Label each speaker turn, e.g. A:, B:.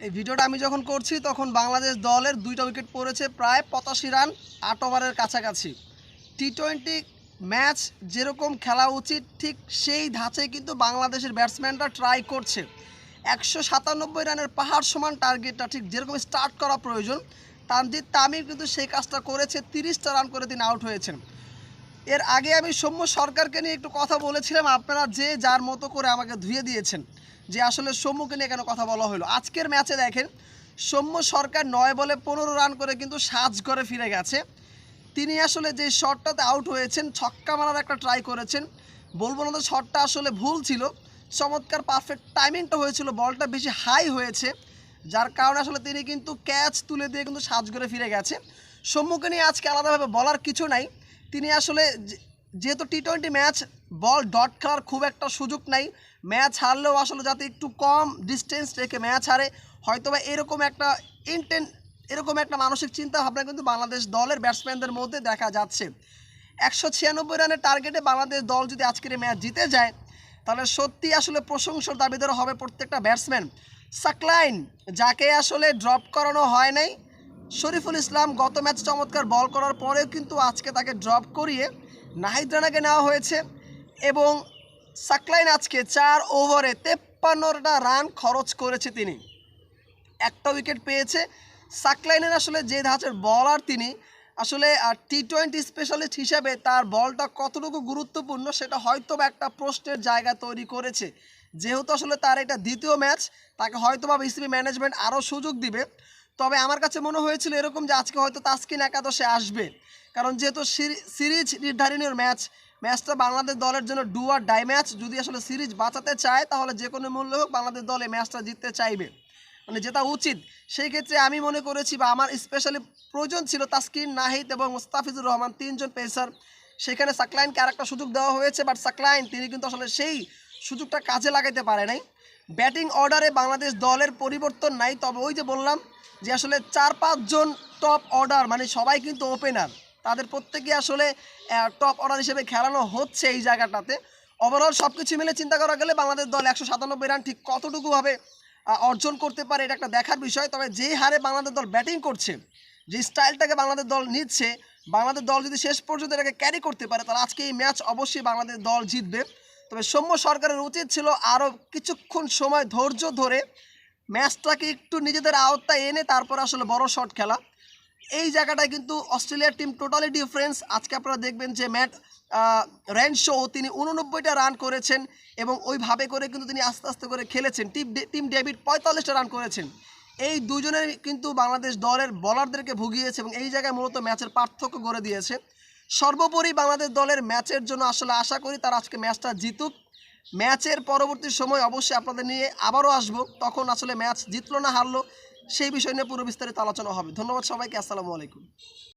A: এই ভিডিওটা আমি যখন করছি তখন বাংলাদেশ দলের 2টা উইকেট পড়েছে, প্রায় 85 রান 8 ওভারের কাছাকাছি। টি-20 ম্যাচ যেরকম খেলা উচিত ঠিক সেই ধাঁচে কিন্তু বাংলাদেশের ব্যাটসম্যানরা ট্রাই করছে। 197 রানের পাহাড় সমান টার্গেটটা ঠিক যেরকম স্টার্ট করা প্রয়োজন, তানজিদ তামিম কিন্তু সেই কাজটা করেছে। 30টা রান করে তিনি আউট হয়েছেন। এর আগে আমি সৌম্য সরকারকে নিয়ে একটু কথা বলেছিলাম, আপনারা যে যার মতো করে আমাকে ধুয়ে দিয়েছেন যে আসলে সৌম্যকে নিয়ে কেন কথা বলা হলো। আজকের ম্যাচে দেখেন সৌম্য সরকার 9 বলে 15 রান করে কিন্তু সাজঘরে ফিরে গেছে। তিনি আসলে যে শটটাতে আউট হয়েছেন, ছক্কা মারার একটা ট্রাই করেছেন, বলবো না তো শটটা আসলে ভুল ছিল, চমৎকার পারফেক্ট টাইমিংটা হয়েছিল, বলটা বেশি হাই হয়েছে, যার কারণে আসলে তিনি কিন্তু ক্যাচ তুলে দিয়ে কিন্তু সাজঘরে ফিরে গেছে। সৌম্যকে নিয়ে আজকে আলাদাভাবে বলার কিছু নাই। তিনি আসলে যেহেতু টি-20 ম্যাচ, বল ডট খেলার খুব একটা সুযোগ নাই, ম্যাচ হারলেও আসলে যাতে একটু কম ডিস্টেন্স রেখে ম্যাচ হারে, হয়তোবা এরকম একটা মানসিক চিন্তা ভাবনা কিন্তু বাংলাদেশ দলের ব্যাটসম্যানদের মধ্যে দেখা যাচ্ছে। 196 রানের টার্গেটে বাংলাদেশ দল যদি আজকের ম্যাচ জিতে যায় তাহলে সত্যি আসলে প্রশংসার দাবিদার হবে প্রত্যেকটা ব্যাটসম্যান। সাকলাইন যাকে আসলে ড্রপ করানো হয় নাই, শরীফুল ইসলাম গত ম্যাচ চমৎকার বল করার পরেও কিন্তু আজকে তাকে ড্রপ করিয়ে নাহিদ রানাকে নেওয়া হয়েছে এবং সাকলাইন আজকে 4 ওভারে 53টা রান খরচ করেছে। তিনি একটা উইকেট পেয়েছে। সাকলাইনের আসলে যে ধাঁচের বলার তিনি, আসলে টি-20 স্পেশালিস্ট হিসাবে তার বলটা কতটুকু গুরুত্বপূর্ণ সেটা হয়তো একটা প্রশ্নের জায়গা তৈরি করেছে। যেহেতু আসলে তার এটা দ্বিতীয় ম্যাচ, তাকে হয়তোবা বিসিবি ম্যানেজমেন্ট আরও সুযোগ দিবে। তবে আমার কাছে মনে হয়েছিল এরকম যে আজকে হয়তো তাসকিন একাদশে আসবে, কারণ যেহেতু সিরিজ নির্ধারণীয় ম্যাচটা বাংলাদেশ দলের জন্য ডু অর ডাই ম্যাচ। যদি আসলে সিরিজ বাঁচাতে চায় তাহলে যে কোনো মূল্যে হোক বাংলাদেশ দল এই ম্যাচটা জিততে চাইবে, মানে যেটা উচিত। সেই ক্ষেত্রে আমি মনে করেছি বা আমার স্পেশালি প্রয়োজন ছিল তাসকিন, নাহিদ এবং মুস্তাফিজুর রহমান, 3 জন পেসার। সেখানে সাকলাইনকে আরেকটা সুযোগ দেওয়া হয়েছে, বাট সাকলাইন তিনি কিন্তু আসলে সেই সুযোগটা কাজে লাগাইতে পারে নাই। ব্যাটিং অর্ডারে বাংলাদেশ দলের পরিবর্তন নাই, তবে ওই যে বললাম যে আসলে 4-5 জন টপ অর্ডার, মানে সবাই কিন্তু ওপেনার, তাদের প্রত্যেকে আসলে টপ অর্ডার হিসেবে খেলানো হচ্ছে এই জায়গাটাতে। ওভারঅল সব কিছু মিলে চিন্তা করা গেলে বাংলাদেশ দল 197 রান ঠিক কতটুকুভাবে অর্জন করতে পারে এটা একটা দেখার বিষয়। তবে যেই হারে বাংলাদেশ দল ব্যাটিং করছে, যে স্টাইলটাকে বাংলাদেশ দল নিচ্ছে, বাংলাদেশ দল যদি শেষ পর্যন্ত এটাকে ক্যারি করতে পারে তাহলে আজকে এই ম্যাচ অবশ্যই বাংলাদেশ দল জিতবে। তবে সৌম্য সরকারের উচিত ছিল আরও কিছুক্ষণ সময় ধৈর্য ধরে ম্যাচটাকে একটু নিজেদের আওতায় এনে তারপর আসলে বড় শট খেলা। এই জায়গাটায় কিন্তু অস্ট্রেলিয়ার টিম টোটালি ডিফারেন্স। আজকে আপনারা দেখবেন যে ম্যাট রেনশো তিনি 89টা রান করেছেন এবং ওইভাবে করে কিন্তু তিনি আস্তে আস্তে করে খেলেছেন। টিম ডেভিড 45টা রান করেছেন। এই দুজনের কিন্তু বাংলাদেশ দলের বলারদেরকে ভুগিয়েছে এবং এই জায়গায় মূলত ম্যাচের পার্থক্য গড়ে দিয়েছে। সর্বোপরি বাংলাদেশ দলের ম্যাচের জন্য আসলে আশা করি তারা আজকে ম্যাচটা জিতুক। ম্যাচের পরবর্তী সময় অবশ্যই আপনাদের নিয়ে আবারও আসবো, তখন আসলে ম্যাচ জিতলো না হারলো সেই বিষয় নিয়ে পুরো বিস্তারিত আলোচনা হবে। ধন্যবাদ সবাইকে, আসসালামু আলাইকুম।